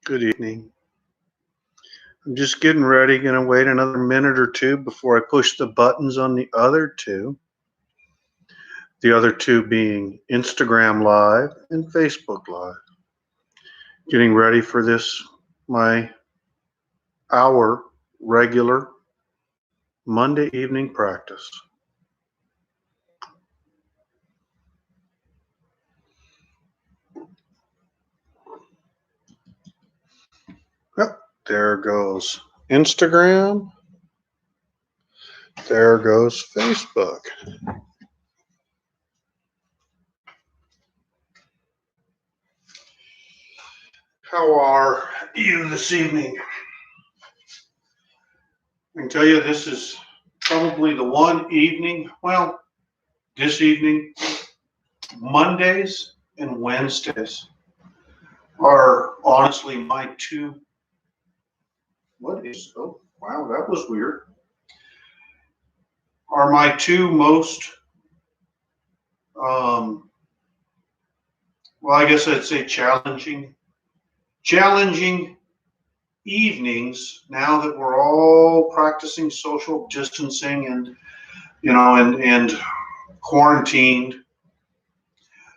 Good evening. I'm just getting ready. Going to wait another minute or two before I push the buttons on the other two. The other two being Instagram Live and Facebook Live. Getting ready for this, my hour regular Monday evening practice. Yep, there goes Instagram. There goes Facebook. How are you this evening? I can tell you this is probably the one evening, this evening, Mondays and Wednesdays are honestly my two. Oh, wow, that was weird. Are my two most, I guess I'd say challenging evenings now that we're all practicing social distancing and quarantined,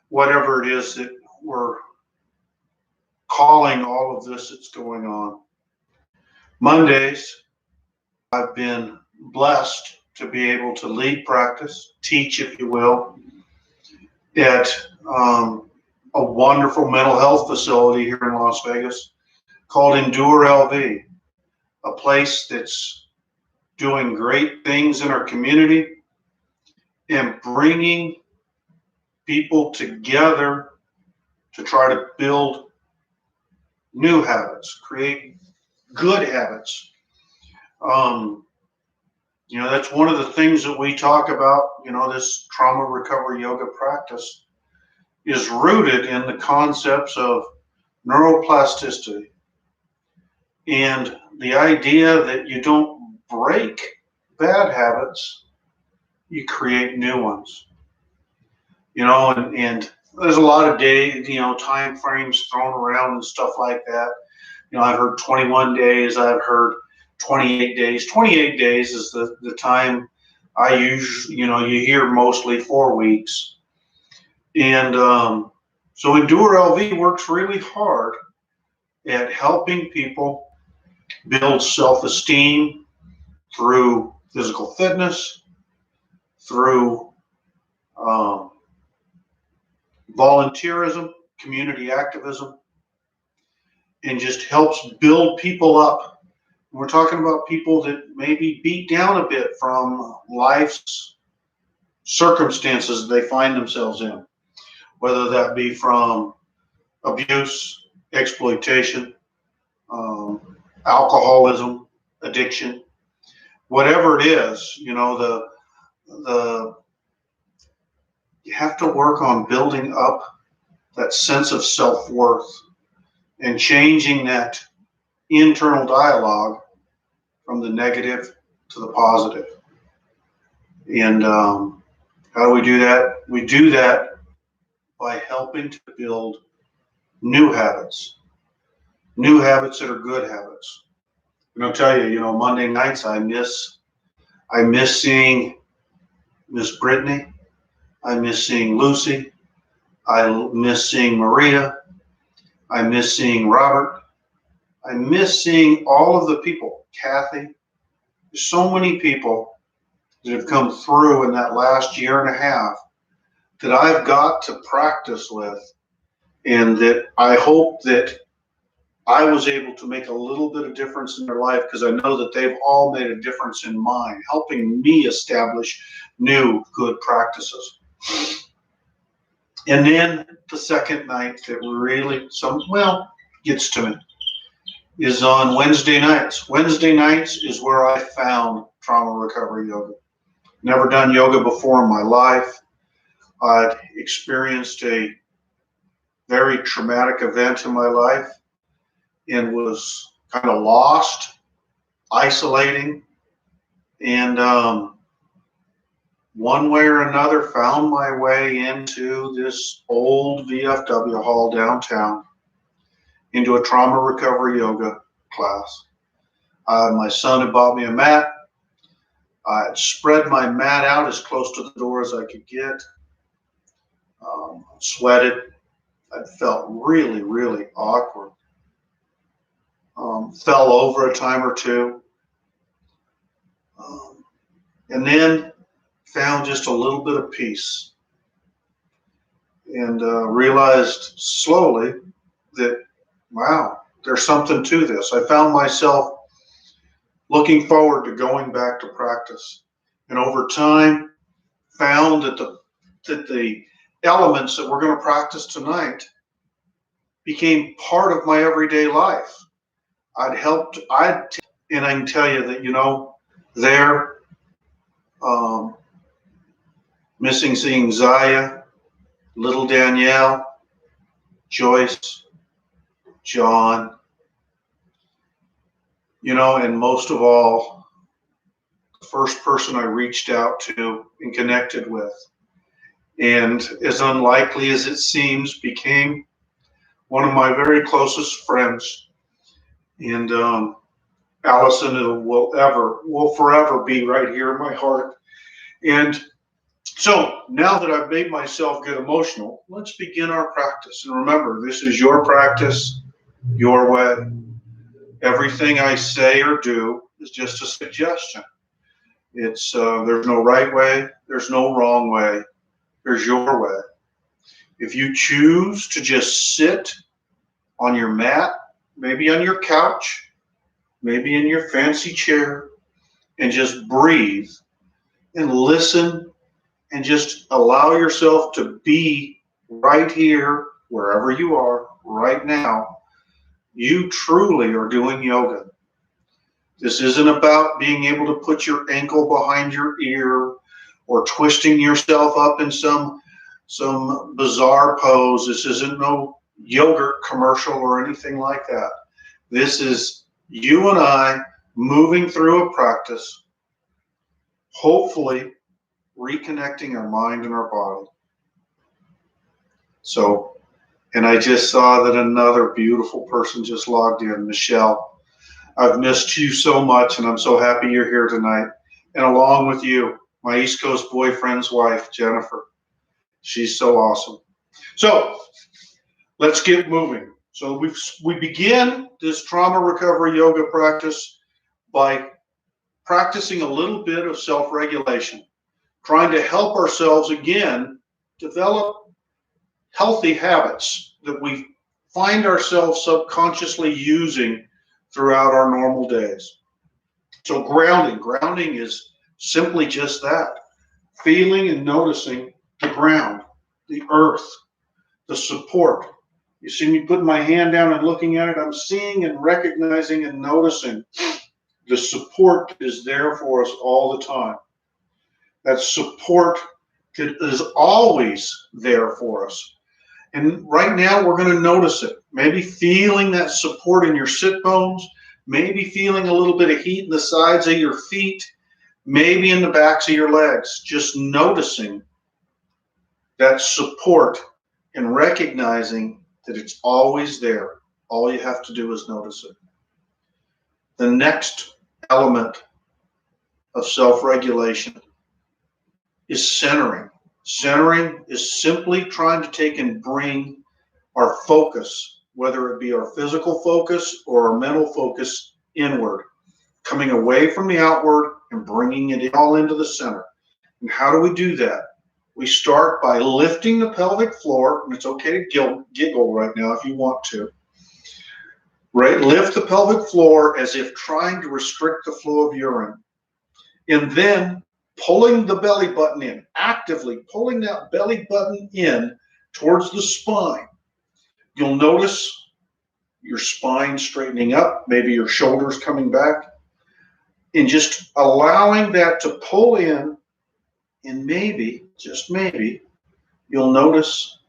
whatever it is that we're calling all of this that's going on. Mondays, I've been blessed to be able to lead practice, teach, if you will, at a wonderful mental health facility here in Las Vegas called Endure LV, a place that's doing great things in our community and bringing people together to try to build new habits, create good habits. That's one of the things that we talk about, this trauma recovery yoga practice is rooted in the concepts of neuroplasticity and the idea that you don't break bad habits, you create new ones. And there's a lot of time frames thrown around and stuff like that. I've heard 21 days, I've heard 28 days. 28 days is the time I use, you hear mostly 4 weeks. And so Endure LV works really hard at helping people build self-esteem through physical fitness, through volunteerism, community activism, and just helps build people up. We're talking about people that may be beat down a bit from life's circumstances they find themselves in, whether that be from abuse, exploitation, alcoholism, addiction, whatever it is. You have to work on building up that sense of self-worth and changing that internal dialogue from the negative to the positive. And how do we do that? We do that by helping to build new habits that are good habits. And I'll tell you, Monday nights I miss seeing Miss Brittany. I miss seeing Lucy. I miss seeing Maria. I miss seeing Robert. I miss seeing all of the people, Kathy. There's so many people that have come through in that last year and a half that I've got to practice with, and that I hope that I was able to make a little bit of difference in their life, because I know that they've all made a difference in mine, helping me establish new good practices. And then the second night that really gets to me is on Wednesday nights. Wednesday nights is where I found trauma recovery yoga. Never done yoga before in my life. I'd experienced a very traumatic event in my life and was kind of lost, isolating, and one way or another found my way into this old VFW hall downtown into a trauma recovery yoga class. My son had bought me a mat. I had spread my mat out as close to the door as I could get. Sweated. I felt really, really awkward. Fell over a time or two. And then found just a little bit of peace. And realized slowly that, wow, there's something to this. I found myself looking forward to going back to practice. And over time, found that the elements that we're going to practice tonight became part of my everyday life. And I can tell you that, missing seeing Zaya, little Danielle, Joyce, John, and most of all, the first person I reached out to and connected with, and as unlikely as it seems, became one of my very closest friends. And Allison will forever be right here in my heart. And so now that I've made myself get emotional, let's begin our practice. And remember, this is your practice, your way. Everything I say or do is just a suggestion. It's there's no right way, there's no wrong way, there's your way. If you choose to just sit on your mat, maybe on your couch, maybe in your fancy chair, and just breathe and listen and just allow yourself to be right here, wherever you are, right now, you truly are doing yoga. This isn't about being able to put your ankle behind your ear or twisting yourself up in some bizarre pose. This isn't no yogurt commercial or anything like that. This is you and I moving through a practice, hopefully reconnecting our mind and our body. So, and I just saw that another beautiful person just logged in, Michelle. I've missed you so much, and I'm so happy you're here tonight. And along with you, my East Coast boyfriend's wife, Jennifer. She's so awesome. So, let's get moving. So we begin this trauma recovery yoga practice by practicing a little bit of self-regulation, trying to help ourselves again develop healthy habits that we find ourselves subconsciously using throughout our normal days. So grounding is simply just that, feeling and noticing the ground, the earth, the support. You see me putting my hand down and looking at it, I'm seeing and recognizing and noticing the support that is there for us all the time. That support that is always there for us. And right now we're going to notice it. Maybe feeling that support in your sit bones, maybe feeling a little bit of heat in the sides of your feet, maybe in the backs of your legs. Just noticing that support and recognizing that it's always there. All you have to do is notice it. The next element of self-regulation is centering. Centering is simply trying to take and bring our focus, whether it be our physical focus or our mental focus, inward, coming away from the outward and bringing it all into the center. And how do we do that? We start by lifting the pelvic floor, and it's okay to giggle right now if you want to. Right? Lift the pelvic floor as if trying to restrict the flow of urine. And then pulling the belly button in, actively pulling that belly button in towards the spine. You'll notice your spine straightening up, maybe your shoulders coming back, and just allowing that to pull in. And maybe, just maybe, you'll notice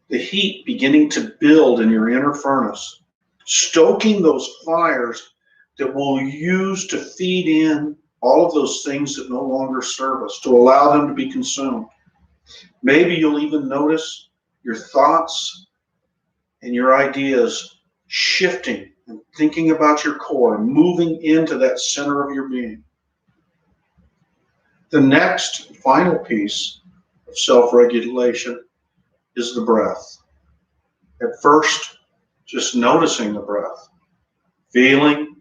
the heat beginning to build in your inner furnace, stoking those fires that we'll use to feed in all of those things that no longer serve us, to allow them to be consumed. Maybe you'll even notice your thoughts and your ideas shifting and thinking about your core and moving into that center of your being. The next final piece of self-regulation is the breath. At first, just noticing the breath, feeling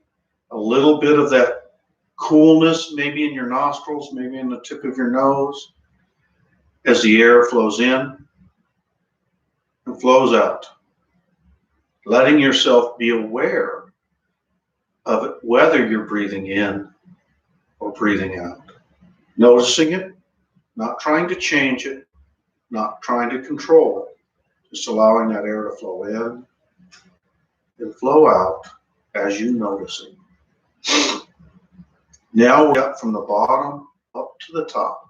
a little bit of that coolness, maybe in your nostrils, maybe in the tip of your nose, as the air flows in and flows out. Letting yourself be aware of it, whether you're breathing in or breathing out. Noticing it, not trying to change it, not trying to control it, just allowing that air to flow in and flow out as you notice it. Now we're up from the bottom up to the top.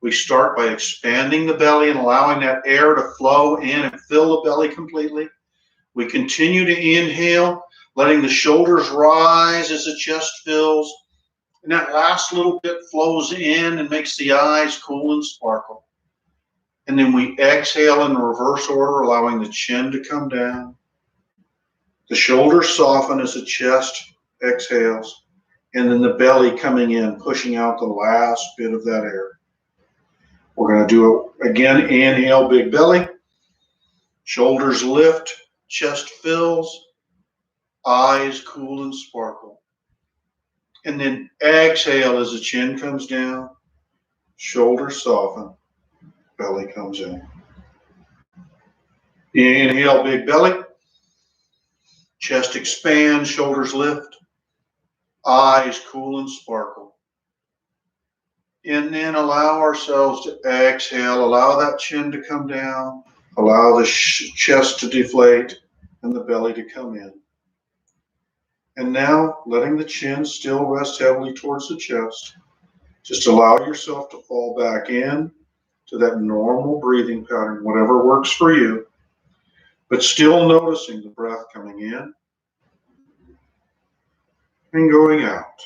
We start by expanding the belly and allowing that air to flow in and fill the belly completely. We continue to inhale, letting the shoulders rise as the chest fills. And that last little bit flows in and makes the eyes cool and sparkle. And then we exhale in reverse order, allowing the chin to come down. The shoulders soften as the chest exhales. And then the belly coming in, pushing out the last bit of that air. We're going to do it again. Inhale, big belly. Shoulders lift, chest fills, eyes cool and sparkle. And then exhale as the chin comes down, shoulders soften, belly comes in. Inhale, big belly. Chest expands, shoulders lift, eyes cool and sparkle. And then allow ourselves to exhale, allow that chin to come down, allow the chest to deflate and the belly to come in. And now, letting the chin still rest heavily towards the chest, just allow yourself to fall back in to that normal breathing pattern, whatever works for you, but still noticing the breath coming in and going out.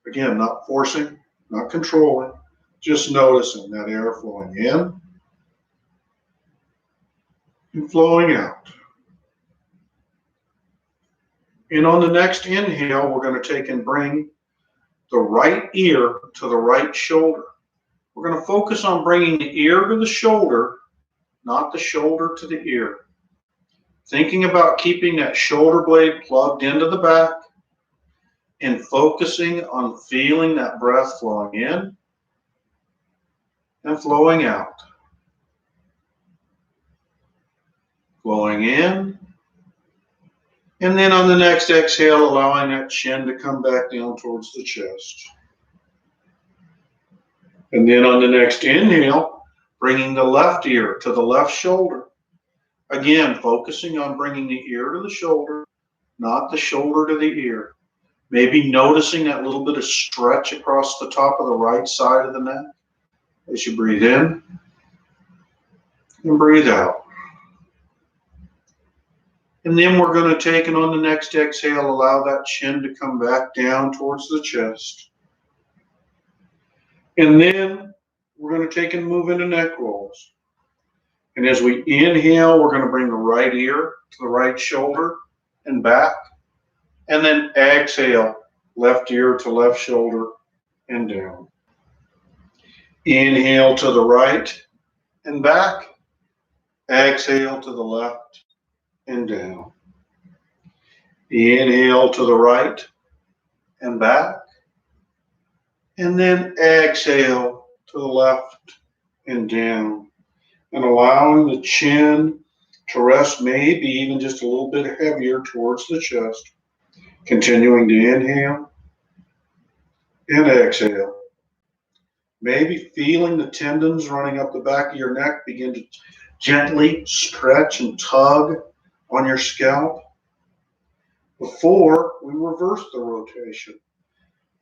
Again, not forcing, not controlling, just noticing that air flowing in and flowing out. And on the next inhale, we're going to take and bring the right ear to the right shoulder. We're going to focus on bringing the ear to the shoulder, not the shoulder to the ear. Thinking about keeping that shoulder blade plugged into the back and focusing on feeling that breath flowing in and flowing out. Flowing in. And then on the next exhale, allowing that chin to come back down towards the chest. And then on the next inhale, bringing the left ear to the left shoulder. Again, focusing on bringing the ear to the shoulder, not the shoulder to the ear. Maybe noticing that little bit of stretch across the top of the right side of the neck as you breathe in and breathe out. And then we're going to take, and on the next exhale, allow that chin to come back down towards the chest. And then we're going to take and move into neck rolls. And as we inhale, we're going to bring the right ear to the right shoulder and back. And then exhale, left ear to left shoulder and down. Inhale to the right and back. Exhale to the left and down. Inhale to the right and back. And then exhale to the left and down. And allowing the chin to rest, maybe even just a little bit heavier towards the chest. Continuing to inhale and exhale. Maybe feeling the tendons running up the back of your neck begin to gently stretch and tug on your scalp before we reverse the rotation.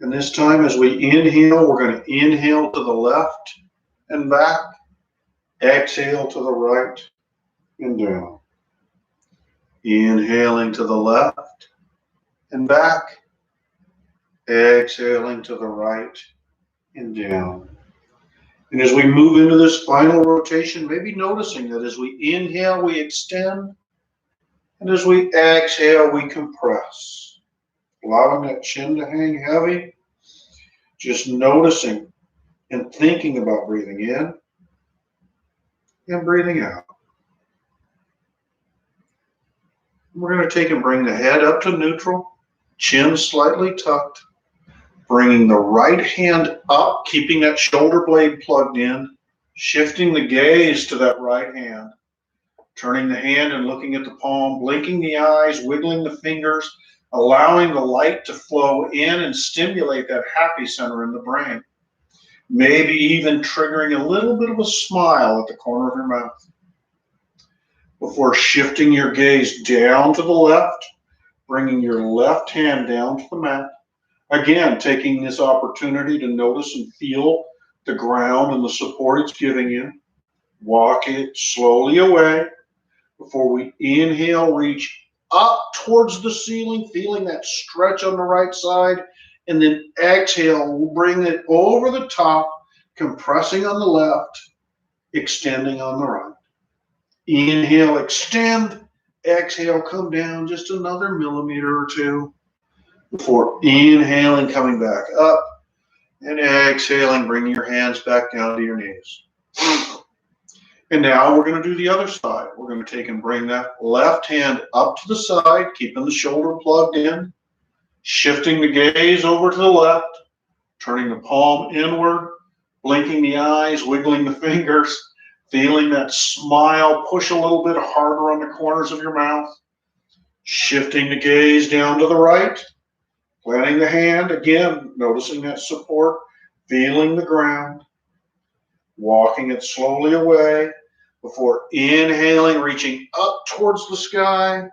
And this time as we inhale, we're going to inhale to the left and back, exhale to the right and down. Inhaling to the left and back, exhaling to the right and down. And as we move into this final rotation, maybe noticing that as we inhale, we extend. And as we exhale, we compress, allowing that chin to hang heavy, just noticing and thinking about breathing in and breathing out. We're going to take and bring the head up to neutral, chin slightly tucked, bringing the right hand up, keeping that shoulder blade plugged in, shifting the gaze to that right hand, turning the hand and looking at the palm, blinking the eyes, wiggling the fingers, allowing the light to flow in and stimulate that happy center in the brain. Maybe even triggering a little bit of a smile at the corner of your mouth. Before shifting your gaze down to the left, bringing your left hand down to the mat. Again, taking this opportunity to notice and feel the ground and the support it's giving you. Walk it slowly away. Before we inhale, reach up towards the ceiling, feeling that stretch on the right side. And then exhale, we'll bring it over the top, compressing on the left, extending on the right. Inhale, extend. Exhale, come down just another millimeter or two before inhaling, coming back up, and exhaling, bringing your hands back down to your knees. And now we're going to do the other side. We're going to take and bring that left hand up to the side, keeping the shoulder plugged in, shifting the gaze over to the left, turning the palm inward, blinking the eyes, wiggling the fingers, feeling that smile push a little bit harder on the corners of your mouth, shifting the gaze down to the right, planting the hand, again, noticing that support, feeling the ground, walking it slowly away before inhaling, reaching up towards the sky,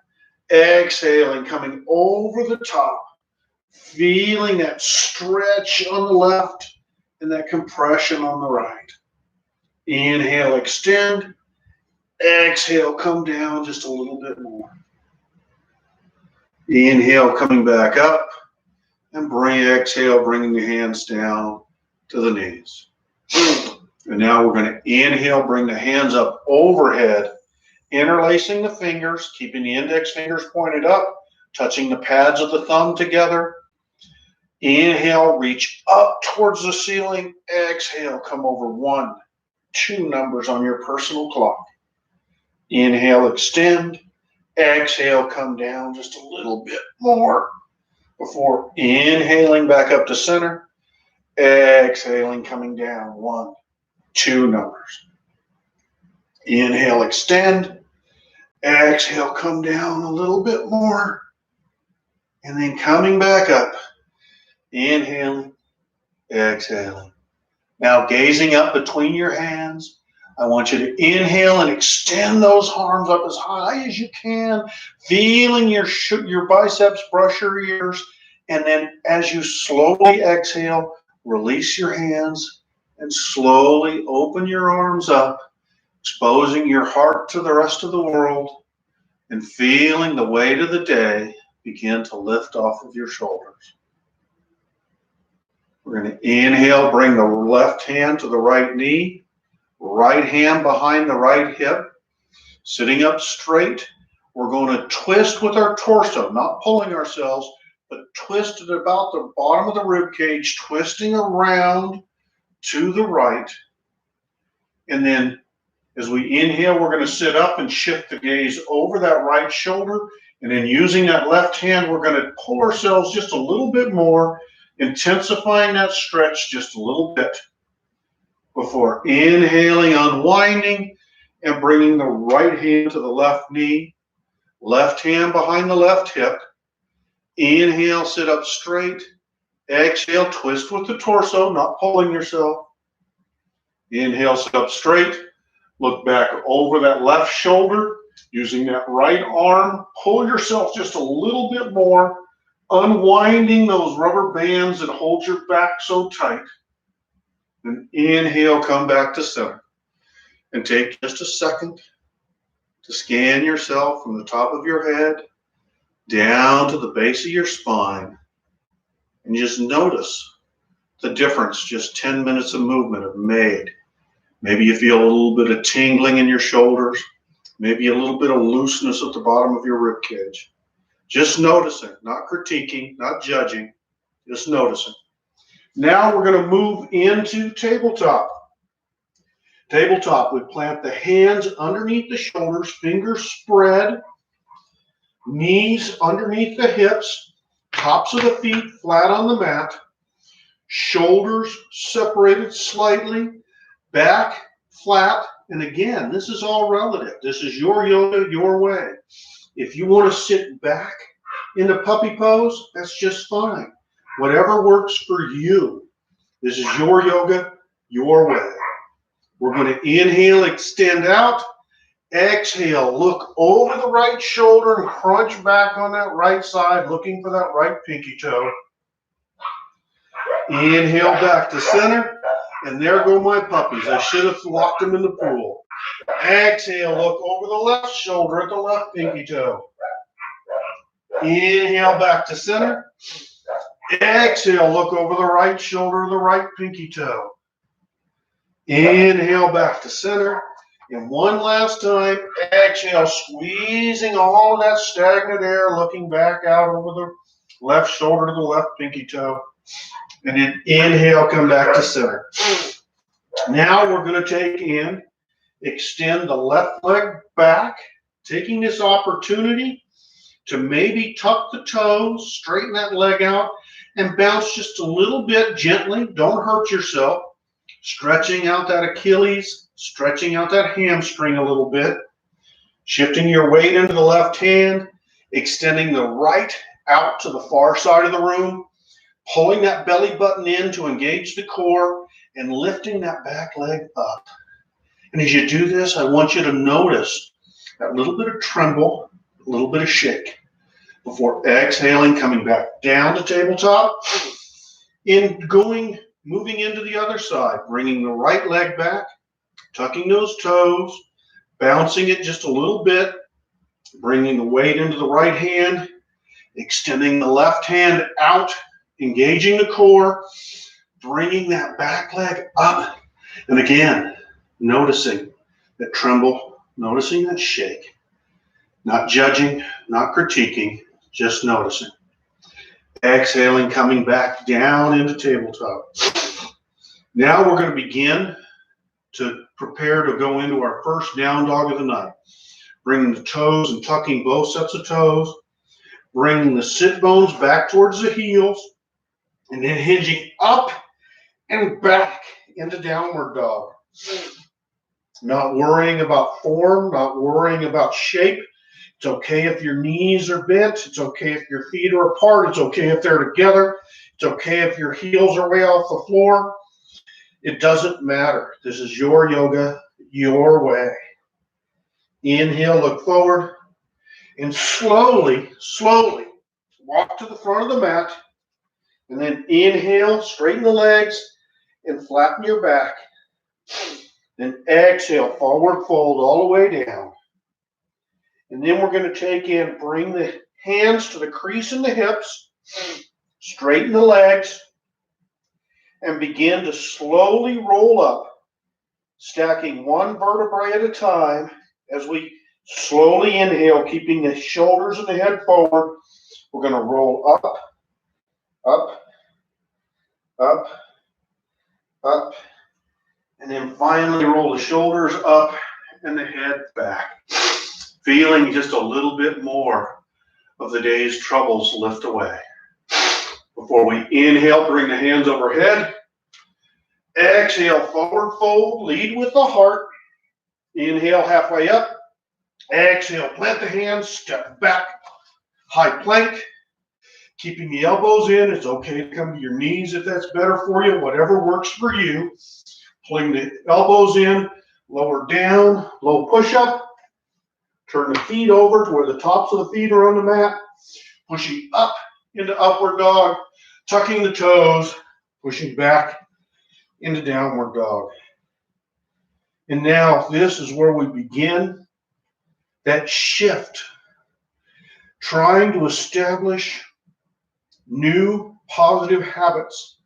exhaling, coming over the top, feeling that stretch on the left and that compression on the right. Inhale, extend. Exhale, come down just a little bit more. Inhale, coming back up. And exhale, bringing the hands down to the knees. And now we're going to inhale, bring the hands up overhead, interlacing the fingers, keeping the index fingers pointed up, touching the pads of the thumb together. Inhale, reach up towards the ceiling. Exhale, come over 1, 2 numbers on your personal clock. Inhale, extend. Exhale, come down just a little bit more before inhaling back up to center. Exhaling, coming down 1, 2 numbers. Inhale, extend. Exhale, come down a little bit more. And then coming back up. Inhaling, exhaling. Now gazing up between your hands, I want you to inhale and extend those arms up as high as you can, feeling your biceps brush your ears. And then as you slowly exhale, release your hands and slowly open your arms up, exposing your heart to the rest of the world and feeling the weight of the day begin to lift off of your shoulders. We're going to inhale, bring the left hand to the right knee, right hand behind the right hip, sitting up straight. We're going to twist with our torso, not pulling ourselves, but twist at about the bottom of the rib cage, twisting around to the right. And then as we inhale, we're going to sit up and shift the gaze over that right shoulder. And then using that left hand, we're going to pull ourselves just a little bit more, intensifying that stretch just a little bit before inhaling, unwinding, and bringing the right hand to the left knee, left hand behind the left hip. Inhale, sit up straight. Exhale, twist with the torso, not pulling yourself. Inhale, sit up straight. Look back over that left shoulder. Using that right arm, pull yourself just a little bit more, unwinding those rubber bands that hold your back so tight. And inhale, come back to center. And take just a second to scan yourself from the top of your head down to the base of your spine. And just notice the difference just 10 minutes of movement have made. Maybe you feel a little bit of tingling in your shoulders, Maybe a little bit of looseness at the bottom of your rib cage. Just noticing, not critiquing, not judging, just noticing. Now we're going to move into tabletop. Tabletop, we plant the hands underneath the shoulders, fingers spread, knees underneath the hips, tops of the feet flat on the mat, shoulders separated slightly, back flat. And again, this is all relative. This is your yoga, your way. If you want to sit back in the puppy pose, that's just fine. Whatever works for you. This is your yoga, your way. We're going to inhale, extend out. Exhale, look over the right shoulder and crunch back on that right side, looking for that right pinky toe. Inhale back to center. And there go my puppies. I should have locked them in the pool. Exhale, look over the left shoulder at the left pinky toe. Inhale back to center. Exhale, look over the right shoulder, the right pinky toe. Inhale back to center. And one last time, exhale, squeezing all of that stagnant air, looking back out over the left shoulder to the left pinky toe. And then inhale, come back to center. Now we're going to take in, extend the left leg back, taking this opportunity to maybe tuck the toes, straighten that leg out, and bounce just a little bit gently. Don't hurt yourself. Stretching out that Achilles, stretching out that hamstring a little bit. Shifting your weight into the left hand, extending the right out to the far side of the room, pulling that belly button in to engage the core, and lifting that back leg up. And as you do this, I want you to notice that little bit of tremble, a little bit of shake before exhaling, coming back down to tabletop, moving into the other side, bringing the right leg back, tucking those toes, bouncing it just a little bit, bringing the weight into the right hand, extending the left hand out, engaging the core, bringing that back leg up. And again, noticing that tremble, noticing that shake, not judging, not critiquing, just noticing. Exhaling, coming back down into tabletop. Now we're going to begin to prepare to go into our first down dog of the night. Bringing the toes and tucking both sets of toes. Bringing the sit bones back towards the heels. And then hinging up and back into downward dog. Not worrying about form, not worrying about shape. It's okay if your knees are bent. It's okay if your feet are apart. It's okay if they're together. It's okay if your heels are way off the floor. It doesn't matter. This is your yoga, your way. Inhale, look forward, and slowly walk to the front of the mat. And then inhale, straighten the legs, and flatten your back. Then exhale, forward fold all the way down. And then we're going to take in, bring the hands to the crease in the hips, straighten the legs, and begin to slowly roll up, stacking one vertebrae at a time as we slowly inhale, keeping the shoulders and the head forward. We're going to roll up, up, up, up, and then finally roll the shoulders up and the head back. Feeling just a little bit more of the day's troubles lift away. Before we inhale, bring the hands overhead. Exhale, forward fold, lead with the heart. Inhale, halfway up. Exhale, plant the hands, step back, high plank. Keeping the elbows in. It's okay to come to your knees if that's better for you, whatever works for you. Pulling the elbows in, lower down, low push-up. Turn the feet over to where the tops of the feet are on the mat. Pushing up into upward dog, tucking the toes, pushing back into downward dog. And now this is where we begin that shift, trying to establish new positive habits,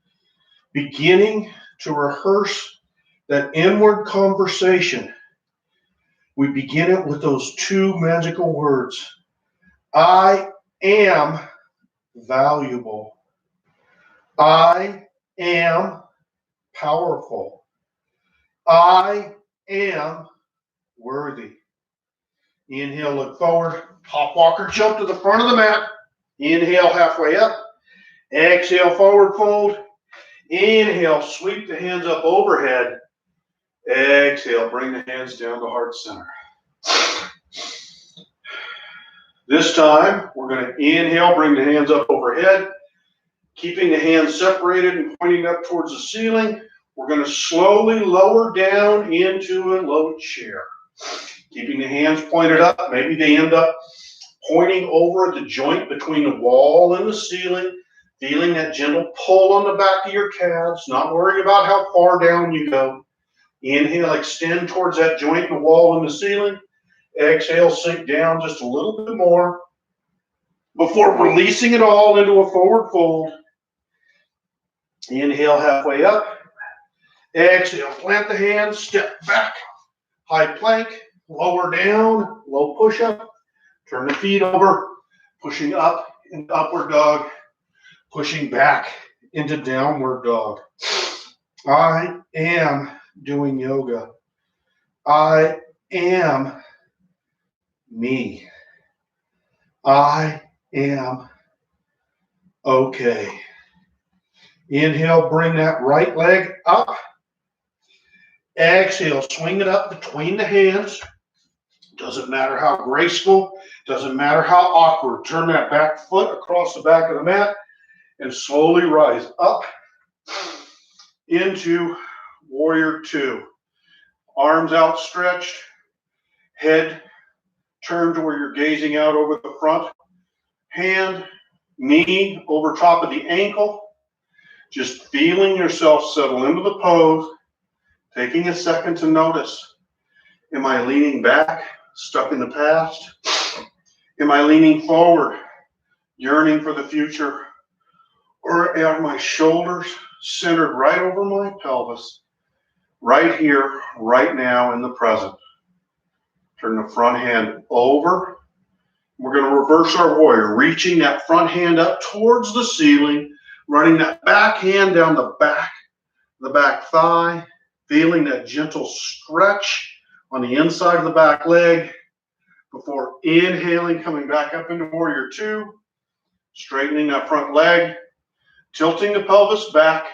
beginning to rehearse that inward conversation We begin it with those two magical words. I am valuable. I am powerful. I am worthy. Inhale, look forward. Hop walker, jump to the front of the mat. Inhale, halfway up. Exhale, forward fold. Inhale, sweep the hands up overhead. Exhale, bring the hands down to heart center. This time, we're going to inhale, bring the hands up overhead, keeping the hands separated and pointing up towards the ceiling. We're going to slowly lower down into a low chair. Keeping the hands pointed up, maybe they end up pointing over at the joint between the wall and the ceiling, feeling that gentle pull on the back of your calves, not worrying about how far down you go. Inhale, extend towards that joint in the wall and the ceiling. Exhale, sink down just a little bit more before releasing it all into a forward fold. Inhale, halfway up. Exhale, plant the hands, step back, high plank, lower down, low push-up. Turn the feet over, pushing up into upward dog, pushing back into downward dog. I am doing yoga. I am me. I am okay. Inhale, bring that right leg up. Exhale, swing it up between the hands. Doesn't matter how graceful, doesn't matter how awkward. Turn that back foot across the back of the mat and slowly rise up into warrior two. Arms outstretched, head turned to where you're gazing out over the front. Hand, knee over top of the ankle. Just feeling yourself settle into the pose, taking a second to notice. Am I leaning back, stuck in the past? Am I leaning forward, yearning for the future? Or are my shoulders centered right over my pelvis, right here, right now in the present? Turn the front hand over. We're going to reverse our warrior, reaching that front hand up towards the ceiling, running that back hand down the back thigh, feeling that gentle stretch on the inside of the back leg before inhaling, coming back up into warrior two, straightening that front leg, tilting the pelvis back,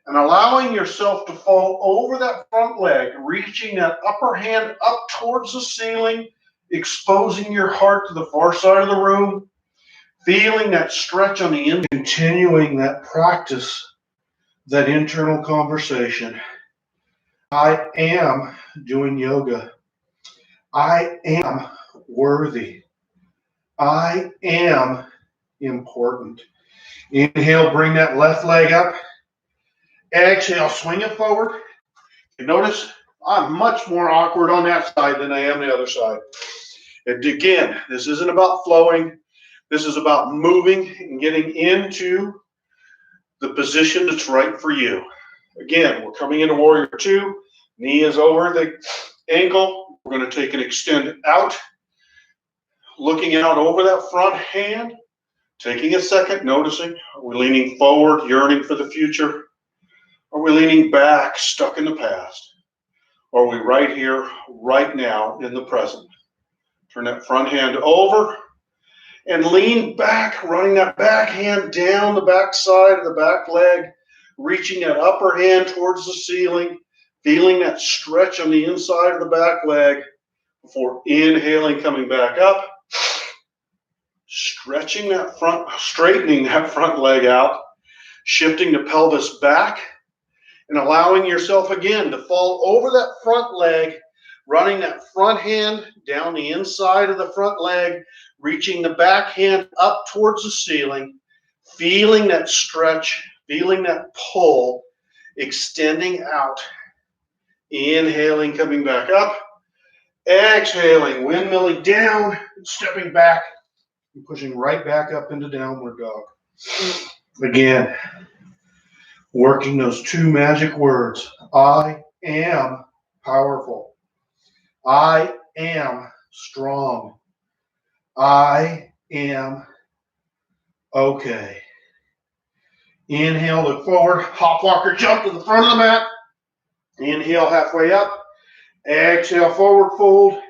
and allowing yourself to fall over that front leg, reaching that upper hand up towards the ceiling, exposing your heart to the far side of the room, feeling that stretch on the end, continuing that practice, that internal conversation. I am doing yoga. I am worthy. I am important. Inhale, bring that left leg up. Exhale, swing it forward. Notice I'm much more awkward on that side than I am the other side. And again, this isn't about flowing. This is about moving and getting into the position that's right for you. Again, we're coming into warrior two. Knee is over the ankle. We're going to take an extend out, looking out over that front hand, taking a second, noticing, are we leaning forward, yearning for the future? Are we leaning back, stuck in the past? Or are we right here, right now, in the present? Turn that front hand over and lean back, running that back hand down the back side of the back leg, reaching that upper hand towards the ceiling, feeling that stretch on the inside of the back leg before inhaling, coming back up, stretching that front, straightening that front leg out, shifting the pelvis back, and allowing yourself again to fall over that front leg, running that front hand down the inside of the front leg, reaching the back hand up towards the ceiling, feeling that stretch, feeling that pull, extending out, inhaling, coming back up, exhaling, windmilling down, stepping back, and pushing right back up into downward dog. Again, working those two magic words. I am powerful. I am strong. I am okay. Inhale, look forward, hop, walker, jump to the front of the mat. Inhale, halfway up. Exhale, forward fold.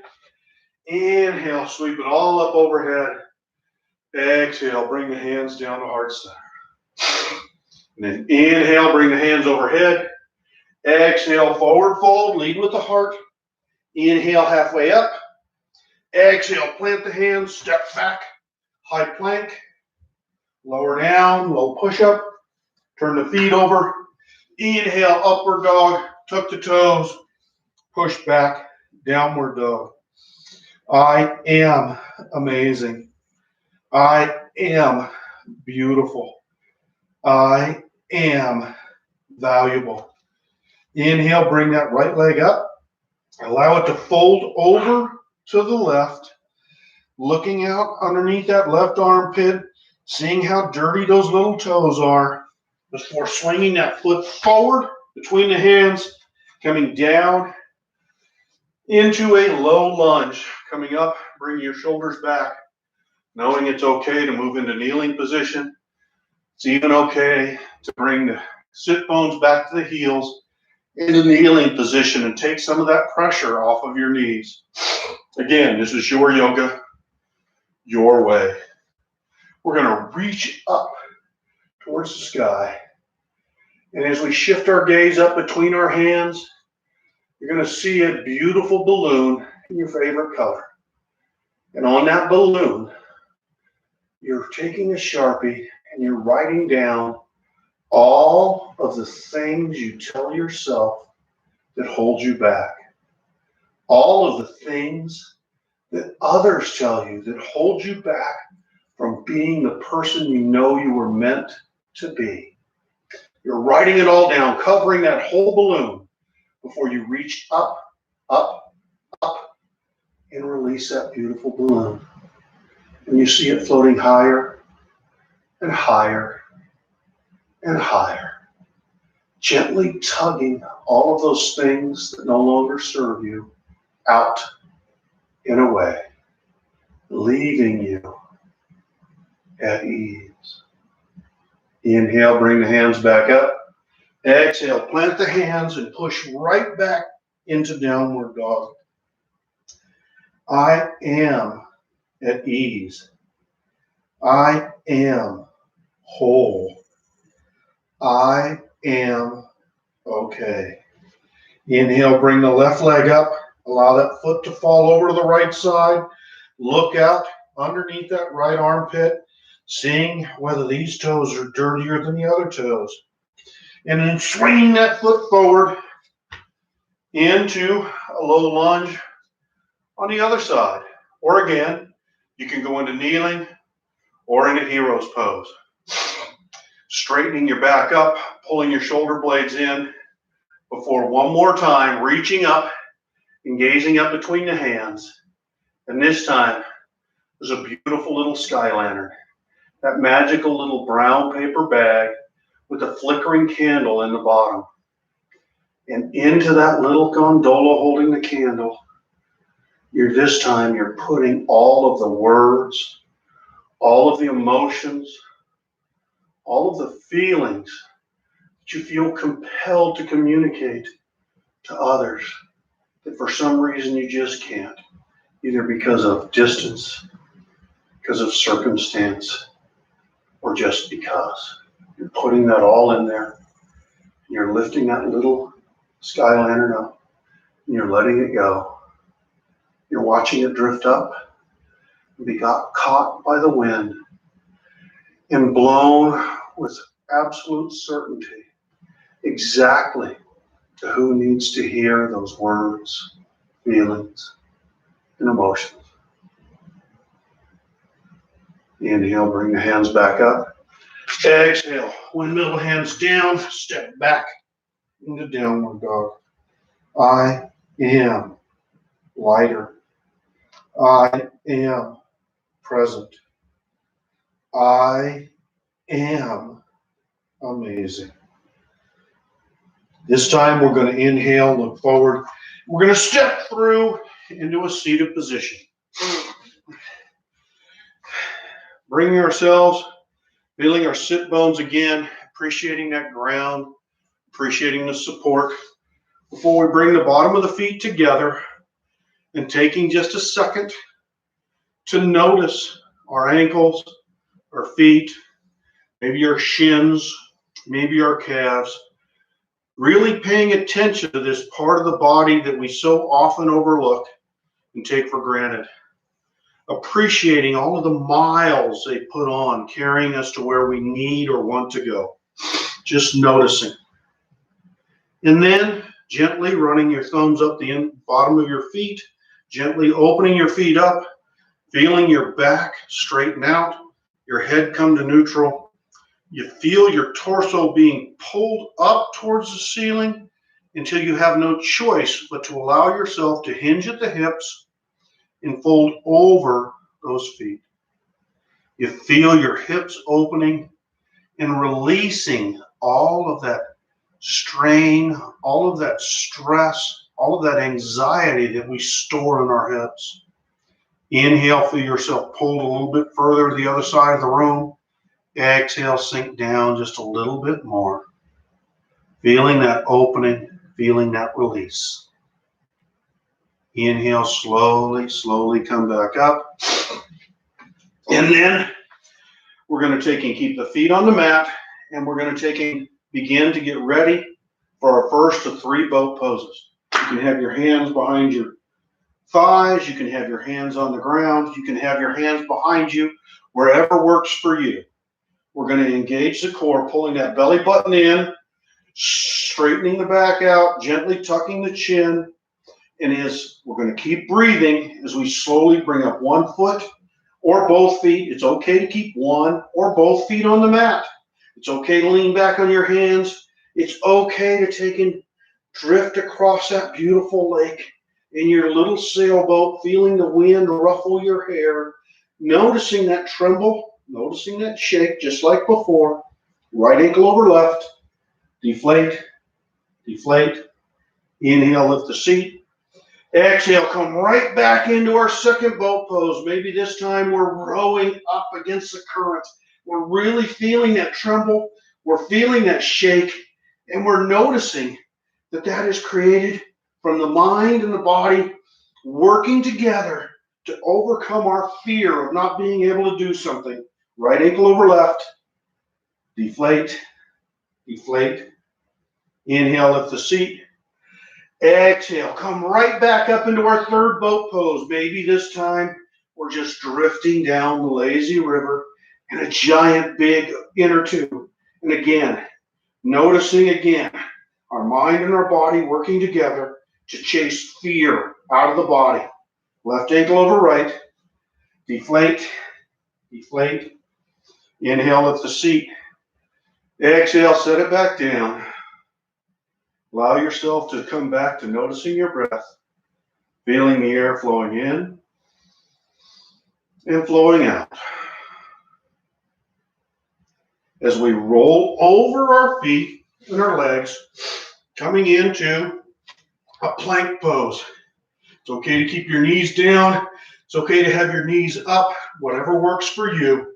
Inhale, sweep it all up overhead. Exhale, bring the hands down to heart center. And then inhale, bring the hands overhead. Exhale, forward fold, lead with the heart. Inhale, halfway up. Exhale, plant the hands, step back, high plank. Lower down, low push-up. Turn the feet over. Inhale, upward dog, tuck the toes, push back, downward dog. I am amazing. I am beautiful. I am valuable. Inhale, bring that right leg up. Allow it to fold over to the left, looking out underneath that left armpit, seeing how dirty those little toes are before swinging that foot forward between the hands, coming down into a low lunge. Coming up, bring your shoulders back, knowing it's okay to move into kneeling position. It's even okay to bring the sit bones back to the heels into kneeling position and take some of that pressure off of your knees. Again, this is your yoga, your way. We're going to reach up towards the sky. And as we shift our gaze up between our hands, you're going to see a beautiful balloon in your favorite color. And on that balloon, you're taking a Sharpie and you're writing down all of the things you tell yourself that hold you back. All of the things that others tell you that hold you back from being the person you know you were meant to be. You're writing it all down, covering that whole balloon before you reach up, up, up, and release that beautiful balloon. And you see it floating higher and higher and higher, gently tugging all of those things that no longer serve you out and away, leaving you at ease. Inhale, bring the hands back up. Exhale, plant the hands and push right back into downward dog. I am at ease. I am whole. I am okay. Inhale, bring the left leg up. Allow that foot to fall over to the right side. Look out underneath that right armpit, seeing whether these toes are dirtier than the other toes. And then swinging that foot forward into a low lunge on the other side. Or again, you can go into kneeling or into hero's pose. Straightening your back up, pulling your shoulder blades in before one more time reaching up and gazing up between the hands. And this time, there's a beautiful little sky lantern. That magical little brown paper bag with a flickering candle in the bottom. And into that little gondola holding the candle, this time you're putting all of the words, all of the emotions, all of the feelings that you feel compelled to communicate to others that for some reason you just can't, either because of distance, because of circumstance, or just because. You're putting that all in there. You're lifting that little sky lantern up, and you're letting it go. You're watching it drift up and be caught by the wind and blown with absolute certainty exactly to who needs to hear those words, feelings, and emotions. Inhale, bring the hands back up. Exhale, windmill hands down, step back into downward dog. I am lighter. I am present. I am amazing. This time we're going to inhale, look forward. We're going to step through into a seated position. Bringing ourselves, feeling our sit bones again, appreciating that ground, appreciating the support. Before we bring the bottom of the feet together and taking just a second to notice our ankles, our feet, maybe our shins, maybe our calves, really paying attention to this part of the body that we so often overlook and take for granted. Appreciating all of the miles they put on, carrying us to where we need or want to go. Just noticing. And then gently running your thumbs up the bottom of your feet, gently opening your feet up, feeling your back straighten out, your head come to neutral. You feel your torso being pulled up towards the ceiling until you have no choice but to allow yourself to hinge at the hips and fold over those feet. You feel your hips opening and releasing all of that strain, all of that stress, all of that anxiety that we store in our hips. Inhale, feel yourself pulled a little bit further to the other side of the room. Exhale, sink down just a little bit more. Feeling that opening, feeling that release. Inhale, slowly, slowly come back up. And then we're going to take and keep the feet on the mat, and we're going to take and begin to get ready for our first of 3 boat poses. You can have your hands behind your thighs, you can have your hands on the ground, you can have your hands behind you, wherever works for you. We're going to engage the core, pulling that belly button in, straightening the back out, gently tucking the chin, and as we're going to keep breathing as we slowly bring up one foot or both feet. It's okay to keep one or both feet on the mat. It's okay to lean back on your hands. It's okay to take and drift across that beautiful lake in your little sailboat, feeling the wind ruffle your hair, noticing that tremble, noticing that shake, just like before. Right ankle over left, deflate, deflate. Inhale, lift the seat. Exhale, come right back into our second boat pose. Maybe this time we're rowing up against the current. We're really feeling that tremble. We're feeling that shake. And we're noticing that that is created from the mind and the body working together to overcome our fear of not being able to do something. Right ankle over left. Deflate, deflate. Inhale, lift the seat. Exhale, come right back up into our third boat pose. Maybe this time we're just drifting down the lazy river in a giant big inner tube. And again, noticing again our mind and our body working together to chase fear out of the body. Left ankle over right. Deflate, deflate. Inhale, lift the seat. Exhale, set it back down. Allow yourself to come back to noticing your breath, feeling the air flowing in and flowing out. As we roll over our feet and our legs, coming into a plank pose. It's okay to keep your knees down. It's okay to have your knees up, whatever works for you.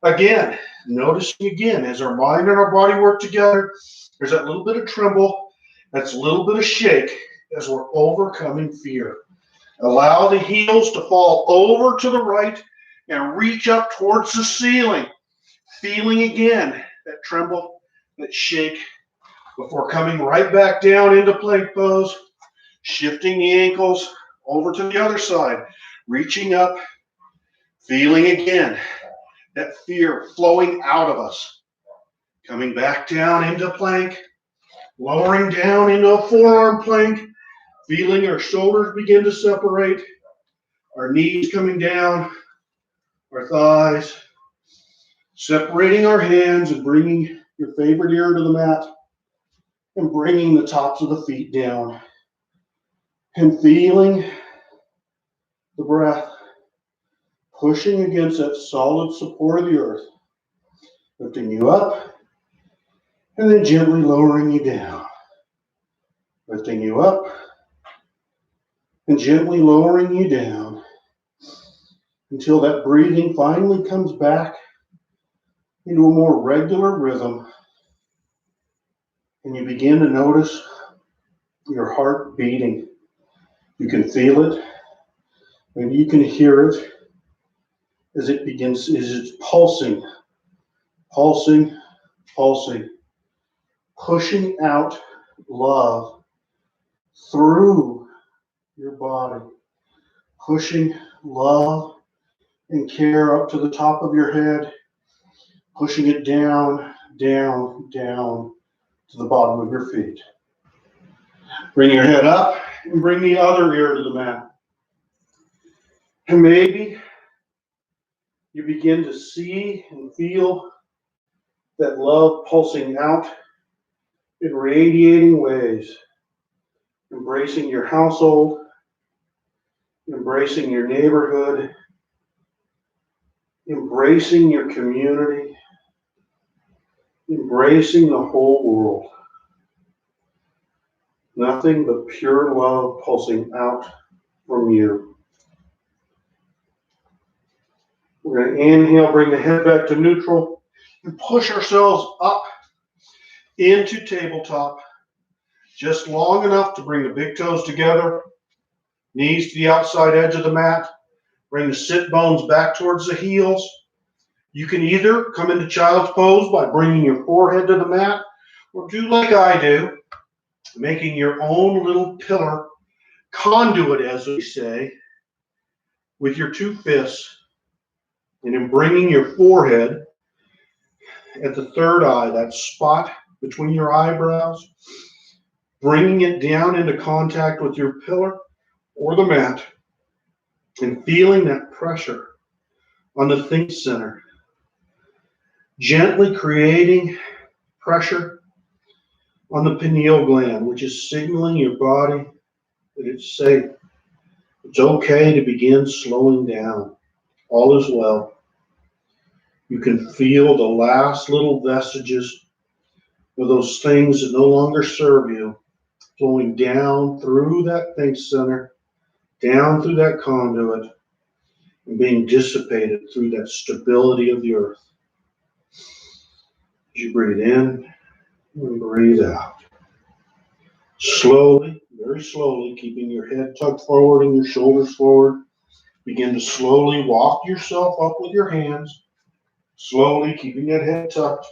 Again, noticing again as our mind and our body work together, there's that little bit of tremble. That's a little bit of shake as we're overcoming fear. Allow the heels to fall over to the right and reach up towards the ceiling. Feeling again that tremble, that shake before coming right back down into plank pose. Shifting the ankles over to the other side. Reaching up. Feeling again that fear flowing out of us. Coming back down into plank. Lowering down into a forearm plank, feeling our shoulders begin to separate, our knees coming down, our thighs, separating our hands and bringing your favorite ear to the mat and bringing the tops of the feet down and feeling the breath pushing against that solid support of the earth, lifting you up and then gently lowering you down. Lifting you up and gently lowering you down until that breathing finally comes back into a more regular rhythm, and you begin to notice your heart beating. You can feel it, and you can hear it as it's pulsing, pulsing, pulsing, pushing out love through your body, pushing love and care up to the top of your head, pushing it down, down, down to the bottom of your feet. Bring your head up and bring the other ear to the mat. And maybe you begin to see and feel that love pulsing out in radiating ways, embracing your household, embracing your neighborhood, embracing your community, embracing the whole world. Nothing but pure love pulsing out from you. We're going to inhale, bring the head back to neutral, and push ourselves up into tabletop, just long enough to bring the big toes together, knees to the outside edge of the mat, bring the sit bones back towards the heels. You can either come into child's pose by bringing your forehead to the mat, or do like I do, making your own little pillar conduit, as we say, with your two fists, and then bringing your forehead at the third eye, that spot between your eyebrows, bringing it down into contact with your pillar or the mat, and feeling that pressure on the think center, gently creating pressure on the pineal gland, which is signaling your body that it's safe. It's okay to begin slowing down. All is well. You can feel the last little vestiges of those things that no longer serve you flowing down through that think center, down through that conduit, and being dissipated through that stability of the earth. As you breathe in and breathe out. Slowly, very slowly, keeping your head tucked forward and your shoulders forward, begin to slowly walk yourself up with your hands, slowly keeping that head tucked,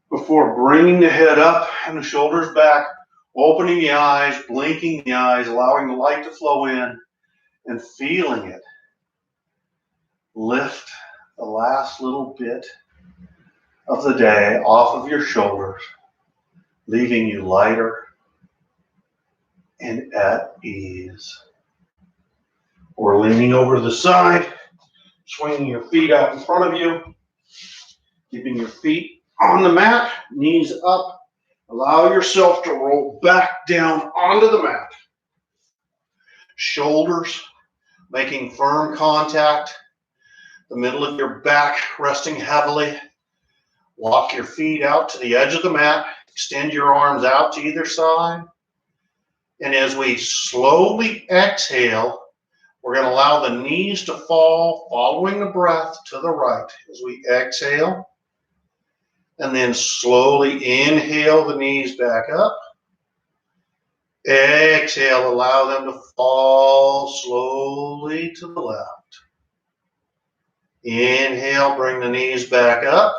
before bringing the head up and the shoulders back, opening the eyes, blinking the eyes, allowing the light to flow in, and feeling it lift the last little bit of the day off of your shoulders, leaving you lighter and at ease. Or leaning over to the side, swinging your feet out in front of you, keeping your feet on the mat, knees up. Allow yourself to roll back down onto the mat. Shoulders making firm contact, the middle of your back resting heavily. Walk your feet out to the edge of the mat. Extend your arms out to either side. And as we slowly exhale, we're going to allow the knees to fall, following the breath to the right as we exhale. And then slowly inhale the knees back up. Exhale, allow them to fall slowly to the left. Inhale, bring the knees back up.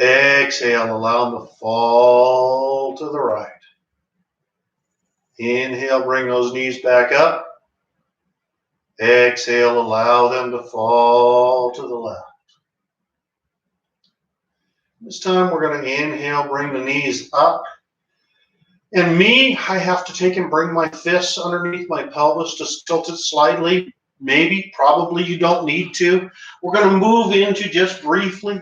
Exhale, allow them to fall to the right. Inhale, bring those knees back up. Exhale, allow them to fall to the left. This time we're going to inhale, bring the knees up. And I have to take and bring my fists underneath my pelvis to tilt it slightly. Maybe, probably you don't need to. We're going to move into just briefly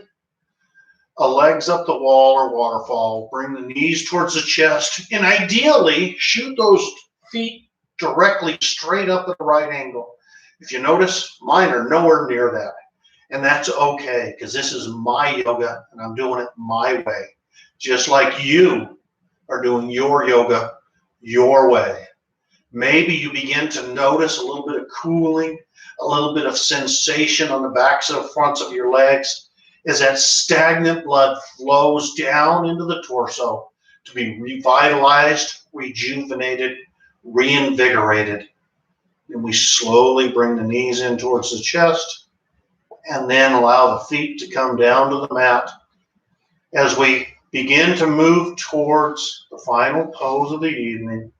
a legs up the wall or waterfall. Bring the knees towards the chest. And ideally, shoot those feet directly straight up at the right angle. If you notice, mine are nowhere near that. And that's okay, because this is my yoga, and I'm doing it my way. Just like you are doing your yoga your way. Maybe you begin to notice a little bit of cooling, a little bit of sensation on the backs and fronts of your legs as that stagnant blood flows down into the torso to be revitalized, rejuvenated, reinvigorated. And we slowly bring the knees in towards the chest and then allow the feet to come down to the mat as we begin to move towards the final pose of the evening,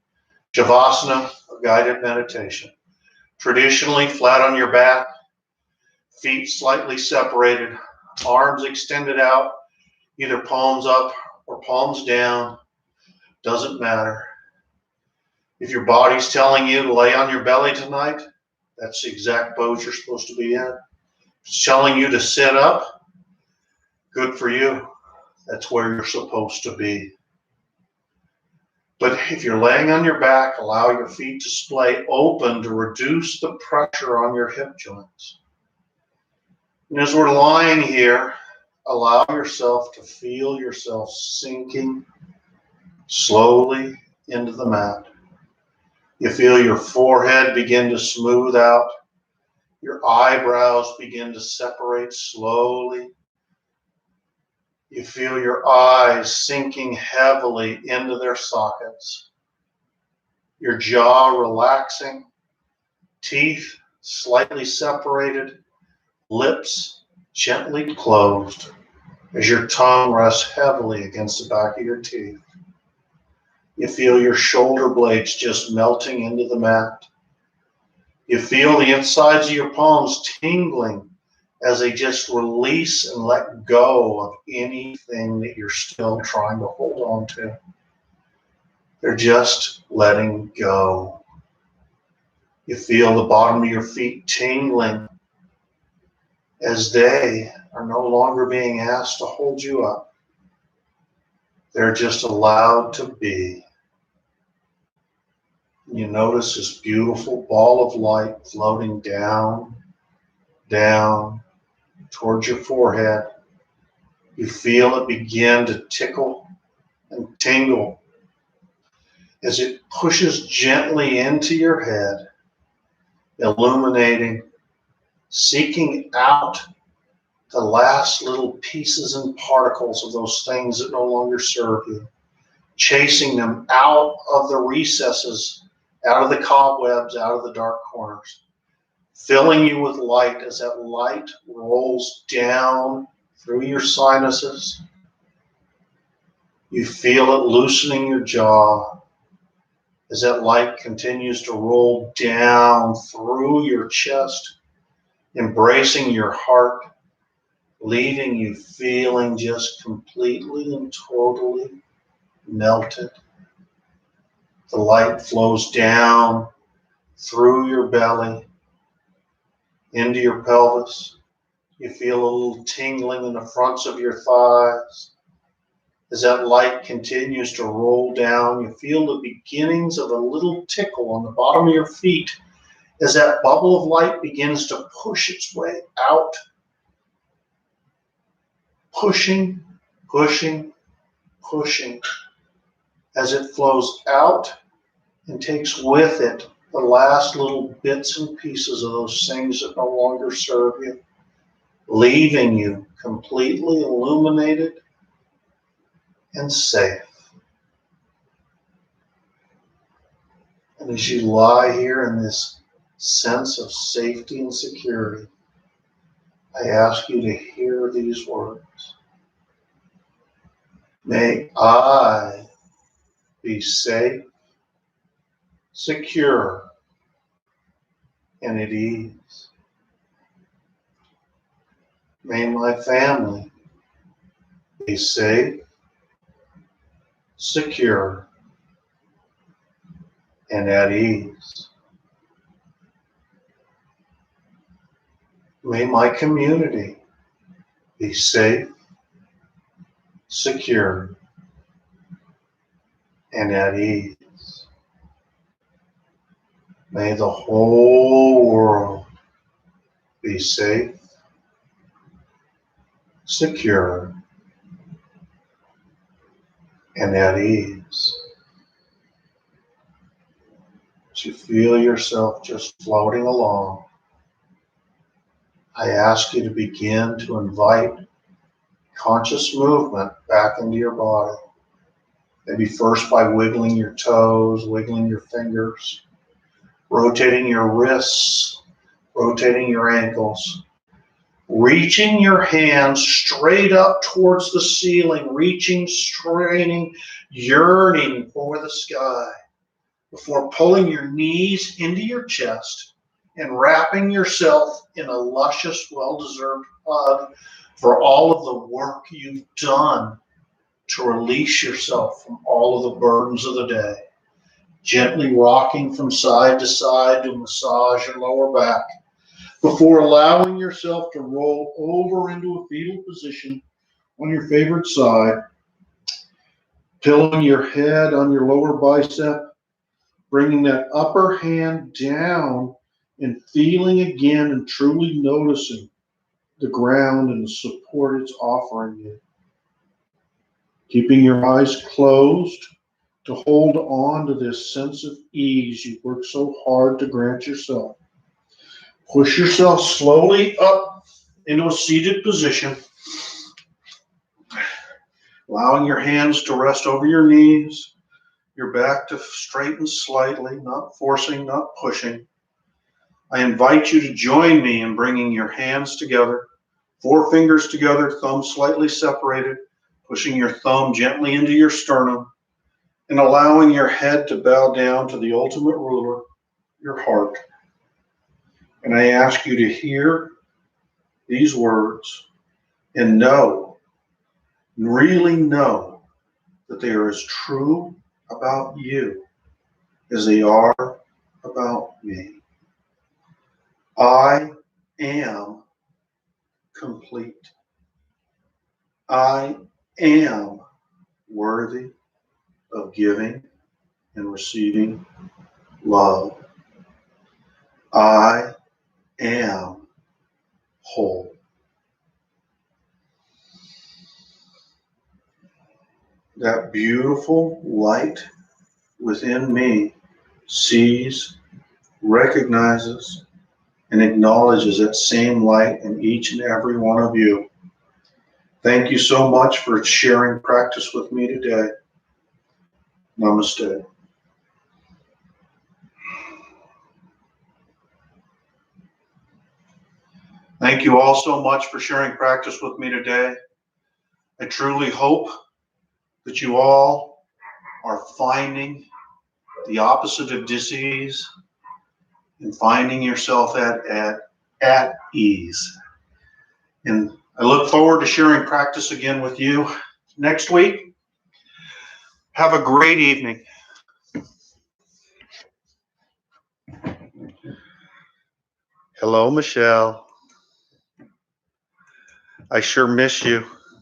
Shavasana, a guided meditation. Traditionally, flat on your back, feet slightly separated, arms extended out, either palms up or palms down, doesn't matter. If your body's telling you to lay on your belly tonight, that's the exact pose you're supposed to be in. If it's telling you to sit up, good for you. That's where you're supposed to be. But if you're laying on your back, allow your feet to splay open to reduce the pressure on your hip joints. And as we're lying here, allow yourself to feel yourself sinking slowly into the mat. You feel your forehead begin to smooth out. Your eyebrows begin to separate slowly. You feel your eyes sinking heavily into their sockets. Your jaw relaxing, teeth slightly separated, lips gently closed as your tongue rests heavily against the back of your teeth. You feel your shoulder blades just melting into the mat. You feel the insides of your palms tingling as they just release and let go of anything that you're still trying to hold on to. They're just letting go. You feel the bottom of your feet tingling as they are no longer being asked to hold you up. They're just allowed to be. You notice this beautiful ball of light floating down, down towards your forehead. You feel it begin to tickle and tingle as it pushes gently into your head, illuminating, seeking out the last little pieces and particles of those things that no longer serve you, chasing them out of the recesses, out of the cobwebs, out of the dark corners, filling you with light as that light rolls down through your sinuses. You feel it loosening your jaw as that light continues to roll down through your chest, embracing your heart, leaving you feeling just completely and totally melted. The light flows down through your belly, into your pelvis. You feel a little tingling in the fronts of your thighs. As that light continues to roll down, you feel the beginnings of a little tickle on the bottom of your feet as that bubble of light begins to push its way out. Pushing, pushing, pushing. As it flows out and takes with it the last little bits and pieces of those things that no longer serve you, leaving you completely illuminated and safe. And as you lie here in this sense of safety and security, I ask you to hear these words. May I be safe, secure, and at ease. May my family be safe, secure, and at ease. May my community be safe, secure, and at ease. May the whole world be safe, secure, and at ease. to feel yourself just floating along, I ask you to begin to invite conscious movement back into your body. Maybe first by wiggling your toes, wiggling your fingers, rotating your wrists, rotating your ankles, reaching your hands straight up towards the ceiling, reaching, straining, yearning for the sky, before pulling your knees into your chest and wrapping yourself in a luscious, well-deserved hug for all of the work you've done to release yourself from all of the burdens of the day. Gently rocking from side to side to massage your lower back before allowing yourself to roll over into a fetal position on your favorite side, pillowing your head on your lower bicep, bringing that upper hand down and feeling again and truly noticing the ground and the support it's offering you. Keeping your eyes closed to hold on to this sense of ease you've worked so hard to grant yourself. Push yourself slowly up into a seated position, allowing your hands to rest over your knees, your back to straighten slightly, not forcing, not pushing. I invite you to join me in bringing your hands together, four fingers together, thumbs slightly separated, pushing your thumb gently into your sternum, and allowing your head to bow down to the ultimate ruler, your heart. And I ask you to hear these words and know, really know, that they are as true about you as they are about me. I am complete. I am worthy of giving and receiving love. I am whole. That beautiful light within me sees, recognizes, and acknowledges that same light in each and every one of you. Thank you so much for sharing practice with me today. Namaste. Thank you all so much for sharing practice with me today. I truly hope that you all are finding the opposite of dis-ease and finding yourself at ease. And I look forward to sharing practice again with you next week. Have a great evening. Hello, Michelle. I sure miss you.